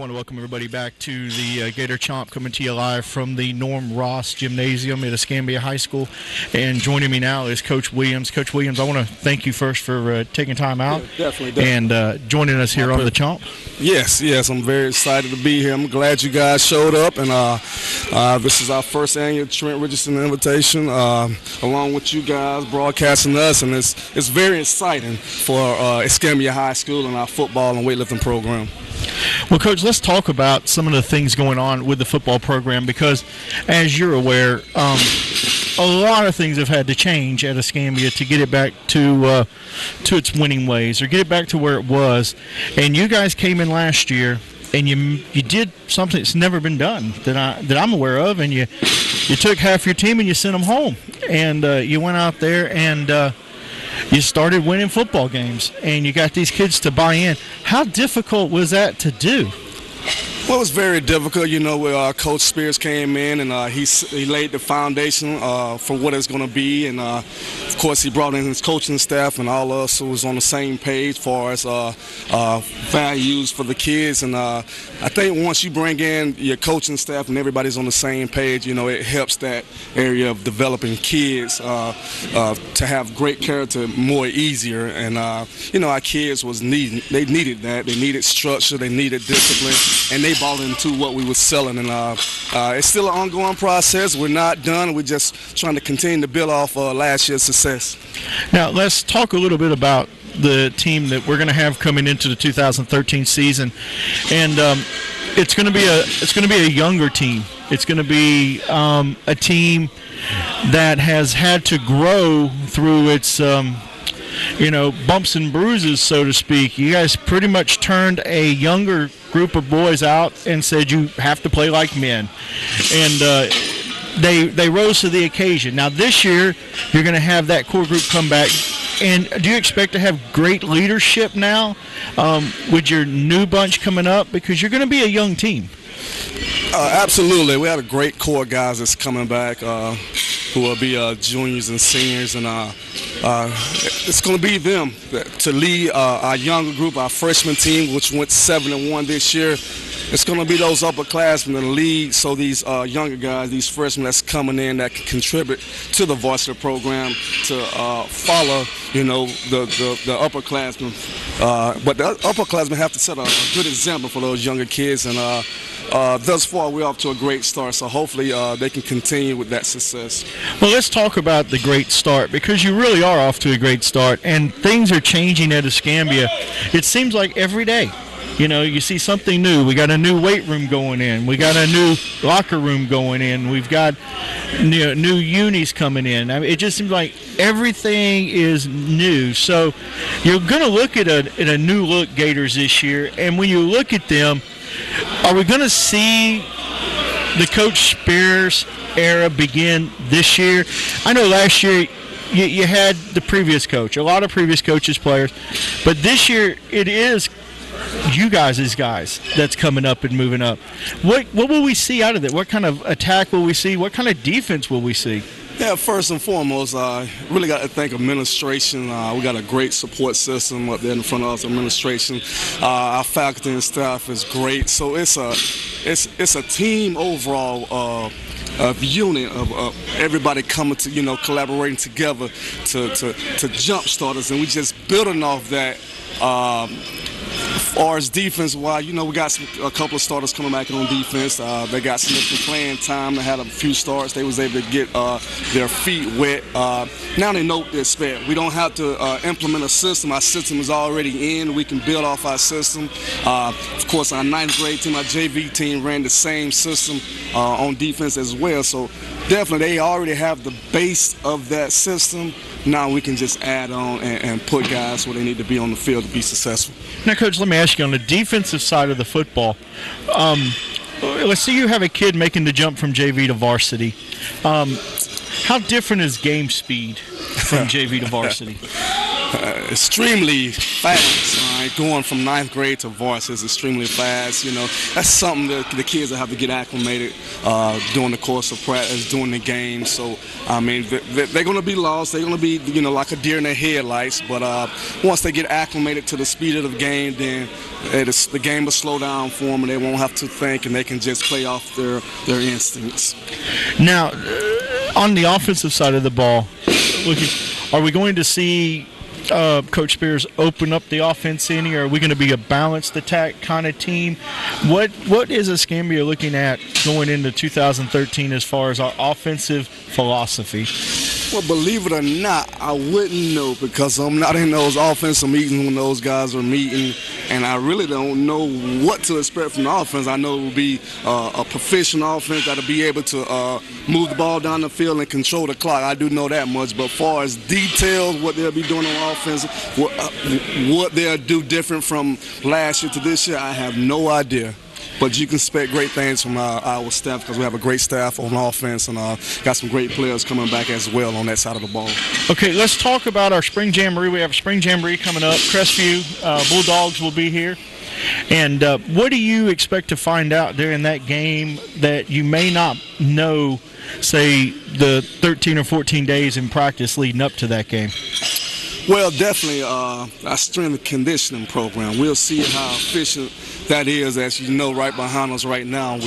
want to welcome everybody back to the Gator Chomp, coming to you live from the Norm Ross Gymnasium at Escambia High School. And joining me now is Coach Williams. Coach Williams, I want to thank you first for taking time out. Yeah, definitely. And joining us here on the Chomp. Yes, I'm very excited to be here. I'm glad you guys showed up, and this is our first annual Trent Richardson invitation, along with you guys broadcasting us, and it's very exciting for Escambia High School and our football and weightlifting program. Well, Coach, let's talk about some of the things going on with the football program, because as you're aware, a lot of things have had to change at Escambia to get it back to its winning ways, or get it back to where it was. And you guys came in last year and you did something that's never been done that I'm aware of, and you took half your team and you sent them home, and you went out there and you started winning football games, and you got these kids to buy in. How difficult was that to do? Well, it was very difficult. You know, Coach Spears came in, and he laid the foundation for what it's going to be. And, of course, he brought in his coaching staff, and all of us was on the same page as far as values for the kids. And I think once you bring in your coaching staff and everybody's on the same page, you know, it helps that area of developing kids to have great character more easier. And, you know, our kids they needed that. They needed structure. They needed discipline. And they bought into what we were selling, and it's still an ongoing process. We're not done. We're just trying to continue to build off last year's success. Now, let's talk a little bit about the team that we're going to have coming into the 2013 season, and it's going to be a younger team. It's going to be a team that has had to grow through its bumps and bruises, so to speak. You guys pretty much turned a younger group of boys out and said you have to play like men, and they rose to the occasion. Now this year you're going to have that core group come back, and do you expect to have great leadership now with your new bunch coming up, because you're going to be a young team? Absolutely. We had a great core of guys that's coming back who will be juniors and seniors, and it's going to be them to lead our younger group, our freshman team, which went 7-1 this year. It's going to be those upperclassmen to lead, so these younger guys, these freshmen that's coming in that can contribute to the varsity program to follow, you know, the upperclassmen. But the upperclassmen have to set a good example for those younger kids, and thus far we're off to a great start, so hopefully they can continue with that success. Well, let's talk about the great start, because you really are off to a great start, and things are changing at Escambia. It seems like every day. You know, you see something new. We got a new weight room going in. We got a new locker room going in. We've got new unis coming in. I mean, it just seems like everything is new. So you're going to look at a new look Gators this year, and when you look at them, are we going to see the Coach Spears era begin this year? I know last year you had the previous coach, a lot of previous coaches, players, but this year it is you guys' guys that's coming up and moving up. What will we see out of it? What kind of attack will we see? What kind of defense will we see? Yeah, first and foremost, really got to thank administration. We got a great support system up there in front of us. Administration, our faculty and staff is great. So it's a team overall unit of everybody coming to, you know, collaborating together to jumpstart us, and we just building off that. As far as defense-wise, you know, we got a couple of starters coming back on defense. They got significant playing time. They had a few starts. They was able to get their feet wet. Now they know what to expect. We don't have to implement a system. Our system is already in. We can build off our system. Of course, our 9th grade team, our JV team, ran the same system on defense as well. So definitely they already have the base of that system. Now we can just add on and put guys where they need to be on the field to be successful. Now, Coach, let me ask you, on the defensive side of the football, let's say you have a kid making the jump from JV to varsity. How different is game speed from JV to varsity? Extremely fast. and going from ninth grade to varsity is extremely fast. That's something that the kids will have to get acclimated during the course of practice, during the game. So, I mean, they're going to be lost. They're going to be, like a deer in their headlights. But once they get acclimated to the speed of the game, then the game will slow down for them, and they won't have to think, and they can just play off their instincts. Now, on the offensive side of the ball, are we going to see Coach Spears open up the offense any, or are we going to be a balanced attack kind of team? What is Escambia looking at going into 2013 as far as our offensive philosophy? Well, believe it or not, I wouldn't know because I'm not in those offensive meetings when those guys are meeting, and I really don't know what to expect from the offense. I know it will be a proficient offense that'll be able to move the ball down the field and control the clock. I do know that much, but as far as details, what they'll be doing on offense, what they'll do different from last year to this year, I have no idea. But you can expect great things from our staff because we have a great staff on offense and got some great players coming back as well on that side of the ball. Okay, let's talk about our Spring Jamboree. We have a Spring Jamboree coming up. Crestview Bulldogs will be here. And what do you expect to find out during that game that you may not know, say, the 13 or 14 days in practice leading up to that game? Well, definitely our strength and conditioning program. We'll see how efficient that is. As you know, right behind us right now,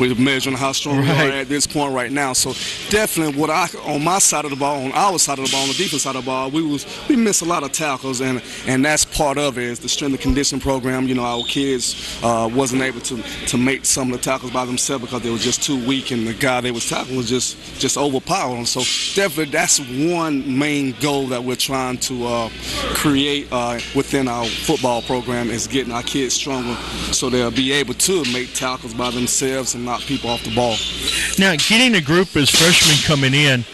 we're measuring how strong we are at this point right now. So definitely on my side of the ball, on our side of the ball, on the defense side of the ball, we miss a lot of tackles, and that's part of it is the strength and conditioning program. Our kids wasn't able to make some of the tackles by themselves because they were just too weak, and the guy they was tackling was just overpowered them. So definitely that's one main goal that we're trying to create within our football program is getting our kids stronger so they'll be able to make tackles by themselves and knock people off the ball. Now, getting a group as freshmen coming in,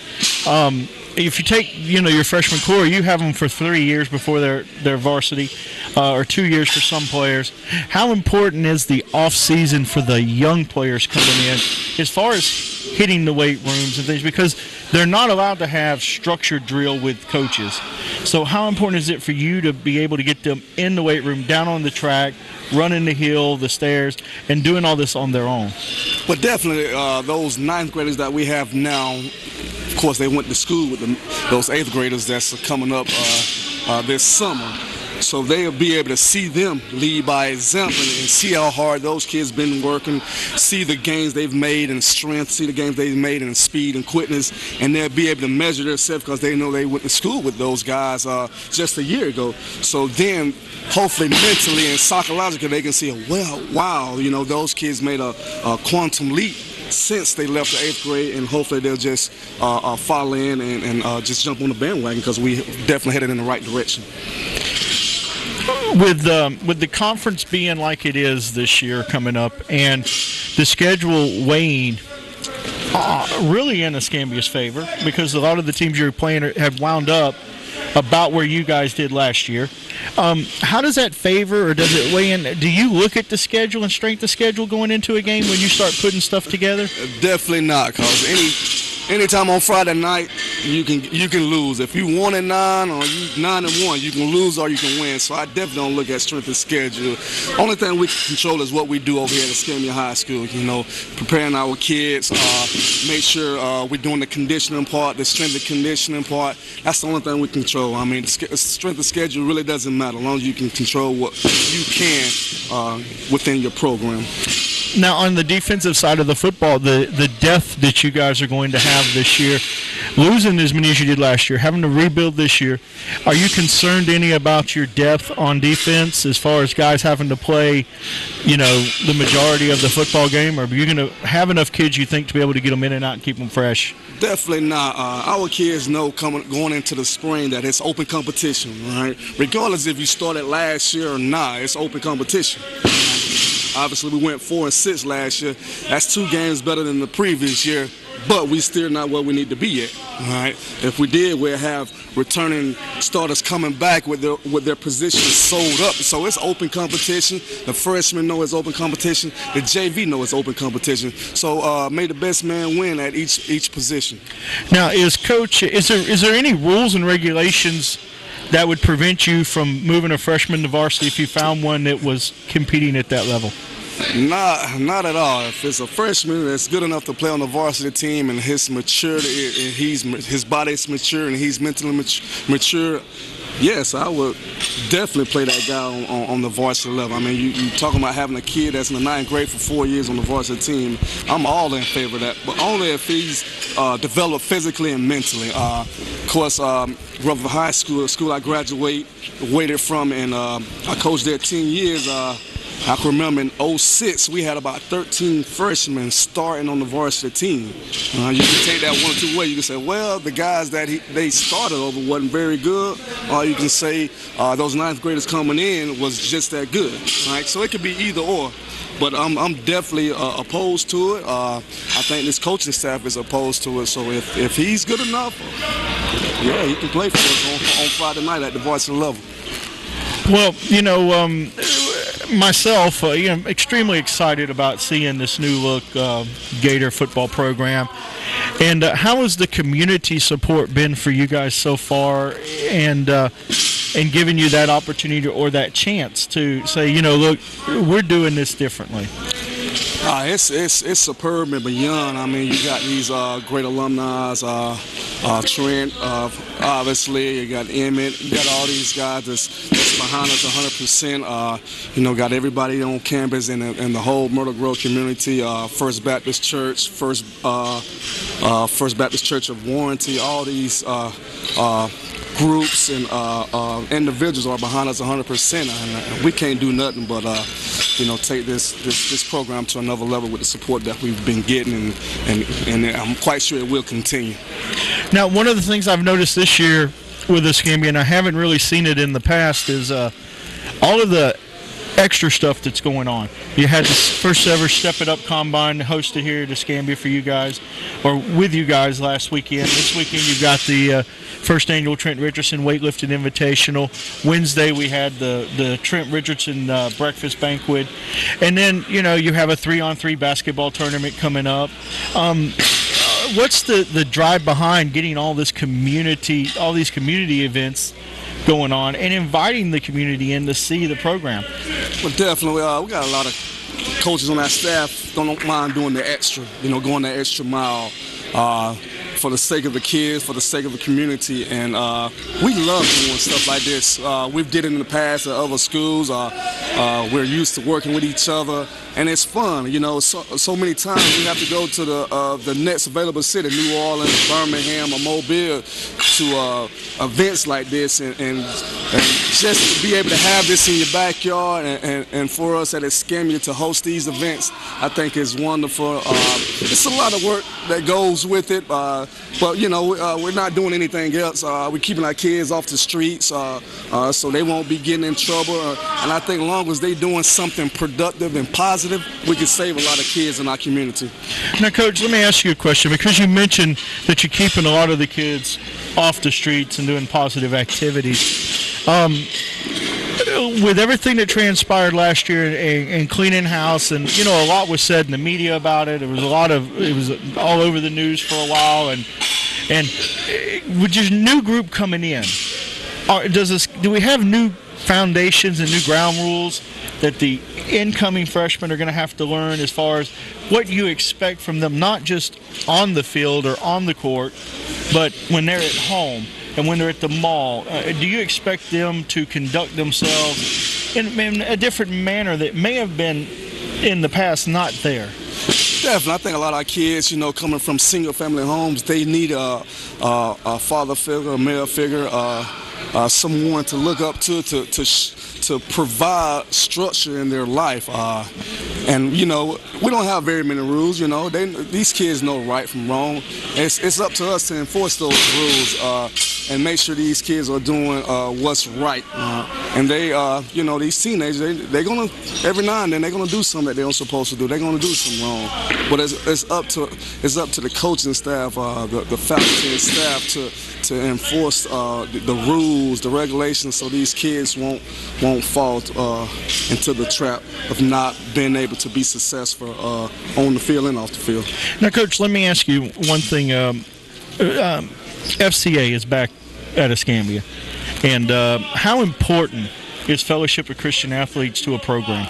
if you take your freshman core, you have them for 3 years before their varsity, or 2 years for some players. How important is the off season for the young players coming in as far as hitting the weight rooms and things, because they're not allowed to have structured drill with coaches? So how important is it for you to be able to get them in the weight room, down on the track, running the hill, the stairs, and doing all this on their own? But definitely those ninth graders that we have now, of course, they went to school with those eighth graders that's coming up this summer. So they'll be able to see them lead by example and see how hard those kids been working, see the gains they've made in strength, see the gains they've made in speed and quickness, and they'll be able to measure themselves because they know they went to school with those guys just a year ago. So then, hopefully mentally and psychologically, they can see, well, wow, those kids made a quantum leap since they left the eighth grade, and hopefully they'll just follow in and just jump on the bandwagon because we definitely headed in the right direction. With the conference being like it is this year coming up and the schedule weighing really in Escambia's favor because a lot of the teams you're playing have wound up about where you guys did last year. How does that favor or does it weigh in? Do you look at the schedule and strength of schedule going into a game when you start putting stuff together? Definitely not, because anytime on Friday night, you can lose. If you 1-9 or you 9-1, you can lose or you can win. So I definitely don't look at strength of schedule. Only thing we can control is what we do over here at Escambia High School. Preparing our kids, make sure we're doing the conditioning part, the strength of conditioning part. That's the only thing we control. I mean, the strength of schedule really doesn't matter as long as you can control what you can within your program. Now, on the defensive side of the football, the depth that you guys are going to have this year, losing as many as you did last year, having to rebuild this year, are you concerned any about your depth on defense as far as guys having to play, the majority of the football game? Or are you going to have enough kids, you think, to be able to get them in and out and keep them fresh? Definitely not. Our kids know going into the spring that it's open competition, right? Regardless if you started last year or not, it's open competition. Obviously, we went 4-6 last year. That's 2 games better than the previous year, but we still not where we need to be yet. All right. If we did, we'll have returning starters coming back with their positions sold up. So it's open competition. The freshmen know it's open competition. The JV know it's open competition. So may the best man win at each position. Now, is there any rules and regulations that would prevent you from moving a freshman to varsity if you found one that was competing at that level? Not at all. If it's a freshman that's good enough to play on the varsity team and his maturity, and his body is mature and he's mentally mature, yes, I would definitely play that guy on the varsity level. I mean, you talking about having a kid that's in the 9th grade for 4 years on the varsity team. I'm all in favor of that, but only if he's developed physically and mentally. Of course, Rutherford High School, the school I graduated from, and I coached there 10 years. I can remember in 2006, we had about 13 freshmen starting on the varsity team. You can take that one or two ways. You can say, well, the guys that they started over wasn't very good, or you can say those 9th graders coming in was just that good. Right? So it could be either or. But I'm definitely opposed to it. I think this coaching staff is opposed to it. So if he's good enough, yeah, he can play for us on Friday night at the varsity level. Well, myself, extremely excited about seeing this new look Gator football program. And how has the community support been for you guys so far, and giving you that opportunity or that chance to say, look, we're doing this differently? It's superb and beyond. I mean, you got these great alumni, Trent, obviously, you got Emmett, you got all these guys that's behind us 100%. Got everybody on campus and the whole Myrtle Grove community, First Baptist Church, First Baptist Church of Warranty, all these groups and individuals are behind us 100%, and we can't do nothing but take this program to another level with the support that we've been getting, and I'm quite sure it will continue. Now, one of the things I've noticed this year with Escambia, and I haven't really seen it in the past, is all of the extra stuff that's going on. You had the first ever Step It Up Combine hosted here at Escambia for you guys, or with you guys last weekend. This weekend you've got the first annual Trent Richardson Weightlifting Invitational. Wednesday we had the Trent Richardson Breakfast Banquet. And then, you have a 3-on-3 basketball tournament coming up. What's the drive behind getting all these community events going on and inviting the community in to see the program? Well, definitely. We got a lot of coaches on our staff don't mind doing the extra, going that extra mile for the sake of the kids, for the sake of the community, and we love doing stuff like this. We've did it in the past at other schools. We're used to working with each other, and it's fun. So many times we have to go to the next available city, New Orleans, Birmingham, or Mobile, to events like this, and just to be able to have this in your backyard, and for us at Escambia to host these events, I think is wonderful. It's a lot of work that goes with it, but we're not doing anything else. We're keeping our kids off the streets, so they won't be getting in trouble. And I think as long as they're doing something productive and positive, we can save a lot of kids in our community. Now, Coach, let me ask you a question, because you mentioned that you're keeping a lot of the kids off the streets and doing positive activities. With everything that transpired last year and cleaning house, and a lot was said in the media about it. It was all over the news for a while, and with your new group coming in, do we have new foundations and new ground rules that the incoming freshmen are going to have to learn as far as what you expect from them, not just on the field or on the court, but when they're at home and when they're at the mall? Do you expect them to conduct themselves in a different manner that may have been in the past not there? Definitely. I think a lot of our kids, coming from single-family homes, they need a father figure, a male figure, someone to look up to provide structure in their life. And we don't have very many rules. These kids know right from wrong. It's up to us to enforce those rules and make sure these kids are doing what's right. And they, these teenagers, they're gonna, every now and then they're gonna do something that they aren't supposed to do. They're gonna do something wrong. But it's up to the coaching staff, the faculty and staff to enforce the rules, the regulations, so these kids won't fall into the trap of not being able to be successful on the field and off the field. Now, Coach, let me ask you one thing. FCA is back at Escambia, And how important is fellowship with Christian athletes to a program?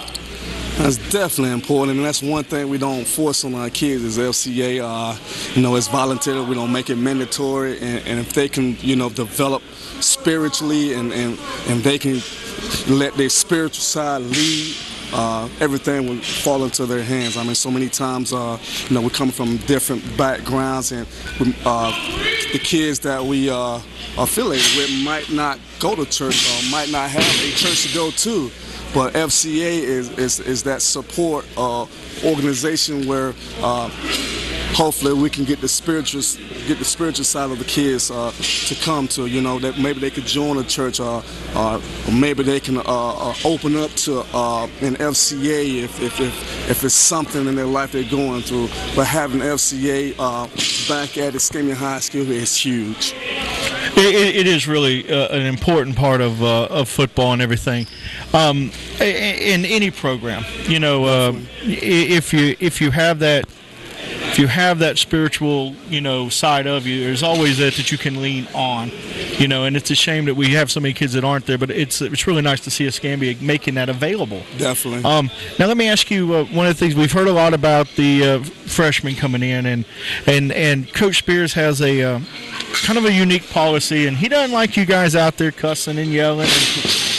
That's definitely important, and that's one thing we don't force on our kids is FCA. It's voluntary. We don't make it mandatory, and if they can, develop spiritually and they can let their spiritual side lead, everything will fall into their hands. I mean, so many times, we come from different backgrounds, and the kids that we are affiliated with might not go to church or might not have a church to go to. But FCA is that support organization where hopefully we can get the spiritual side of the kids to come to. That maybe they could join a church or maybe they can open up to an FCA if it's something in their life they're going through. But having FCA back at Escambia High School is huge. It is really an important part of football and everything. In any program, if you have that spiritual, side of you, there's always that you can lean on, and it's a shame that we have so many kids that aren't there, but it's really nice to see Escambia making that available. Definitely. Now let me ask you one of the things we've heard a lot about the freshmen coming in, and Coach Spears has a kind of a unique policy, and he doesn't like you guys out there cussing and yelling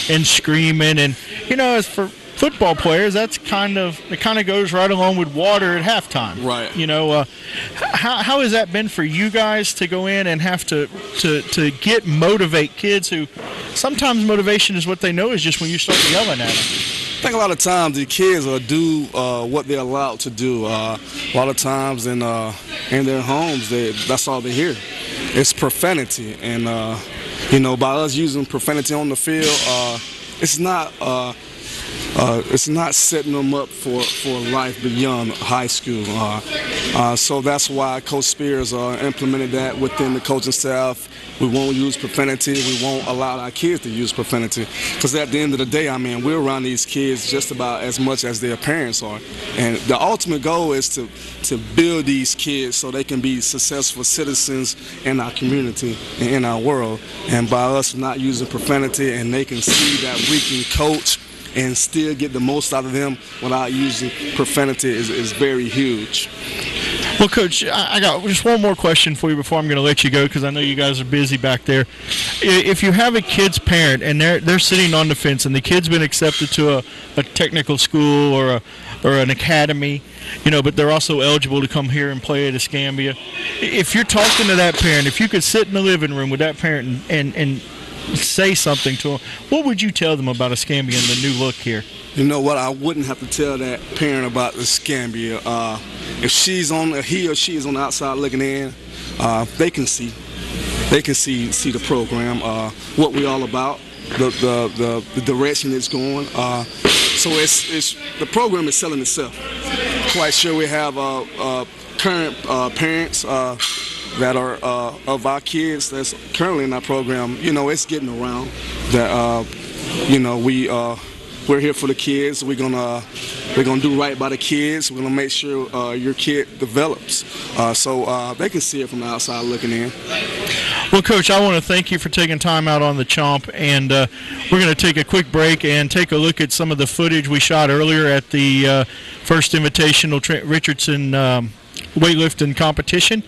and screaming, and as for football players, it kind of goes right along with water at halftime. Right. How has that been for you guys to go in and have to motivate kids who sometimes motivation is what they know is just when you start yelling at them? I think a lot of times the kids do what they're allowed to do. A lot of times in their homes, that's all they hear. It's profanity, and by us using profanity on the field, it's not setting them up for life beyond high school. So that's why Coach Spears implemented that within the coaching staff. We won't use profanity. We won't allow our kids to use profanity. Because at the end of the day, we're around these kids just about as much as their parents are. And the ultimate goal is to build these kids so they can be successful citizens in our community and in our world. And by us not using profanity, and they can see that we can coach and still get the most out of them without using profanity is very huge. Well, Coach, I got just one more question for you before I'm going to let you go, because I know you guys are busy back there. If you have a kid's parent and they're sitting on the fence and the kid's been accepted to a technical school or an academy, but they're also eligible to come here and play at Escambia, if you're talking to that parent, if you could sit in the living room with that parent and say something to them, what would you tell them about Escambia and the new look here? You know what? I wouldn't have to tell that parent about Escambia. If he or she is on the outside looking in, they can see the program, what we're all about, the direction it's going. So it's the program is selling itself. Quite sure we have current parents that are of our kids that's currently in our program. It's getting around that we're here for the kids. We're gonna do right by the kids. We're gonna make sure your kid develops, so they can see it from the outside looking in. Well, Coach, I want to thank you for taking time out on the Chomp, and we're going to take a quick break and take a look at some of the footage we shot earlier at the first Invitational Richardson weightlifting competition,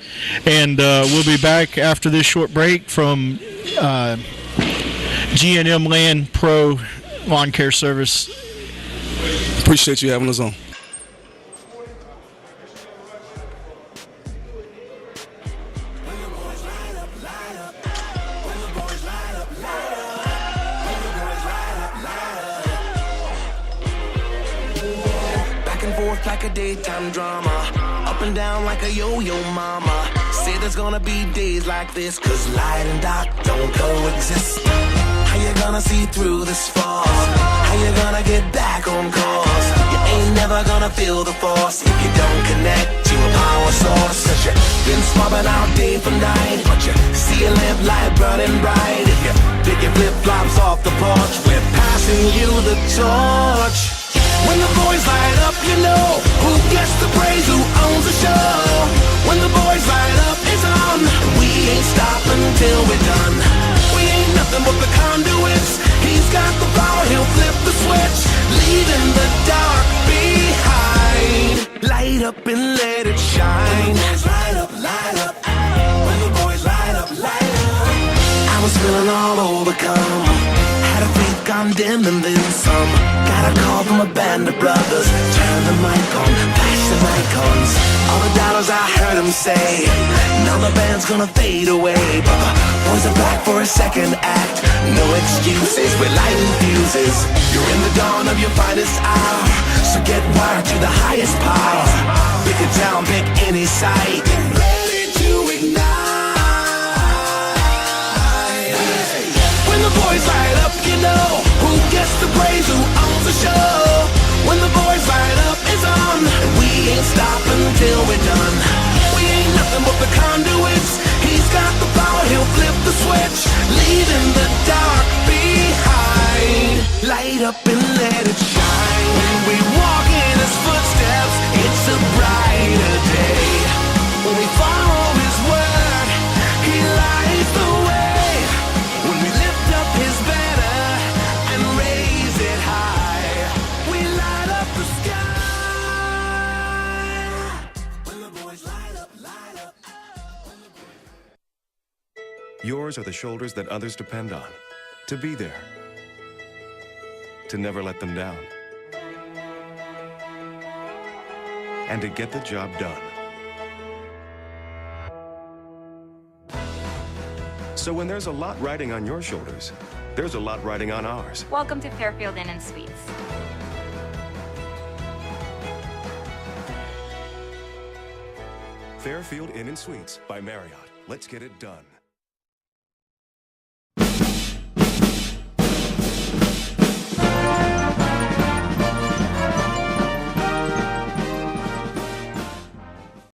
and we'll be back after this short break from G&M Land Pro Lawn Care Service. Appreciate you having us on. Like a daytime drama, up and down like a yo-yo mama. Say there's gonna be days like this, cause light and dark don't coexist. How you gonna see through this fog? How you gonna get back on course? You ain't never gonna feel the force if you don't connect to a power source. Cause you've been swapping out day for night, but you see a lamp light burning bright. If you pick your flip-flops off the porch, we're passing you the torch. When the boys light up, you know who gets the praise, who owns the show. When the boys light up, it's on. We ain't stopping till we're done. We ain't nothing but the con dim and then some. Got a call from a band of brothers. Turn the mic on, flash the icons. All the dollars I heard them say, now the band's gonna fade away. But the boys are back for a second act. No excuses, we're lighting fuses. You're in the dawn of your finest hour, so get wired to the highest power. Pick a town, pick any site. Get ready to ignite. When the boys light up, you know who gets the praise, who owns the show. When the boys light up, it's on, and we ain't stopping till we're done. We ain't nothing but the conduits. He's got the power, he'll flip the switch, leaving the dark behind. Light up and let it shine. When we walk in his footsteps, it's a brighter day. When we follow his word, he lights the way. When we lift up his banner and raise it high, we light up the sky. When the boys light up, light up. Yours are the shoulders that others depend on. To be there. To never let them down. And to get the job done. So when there's a lot riding on your shoulders, there's a lot riding on ours. Welcome to Fairfield Inn and Suites. Fairfield Inn and Suites by Marriott. Let's get it done.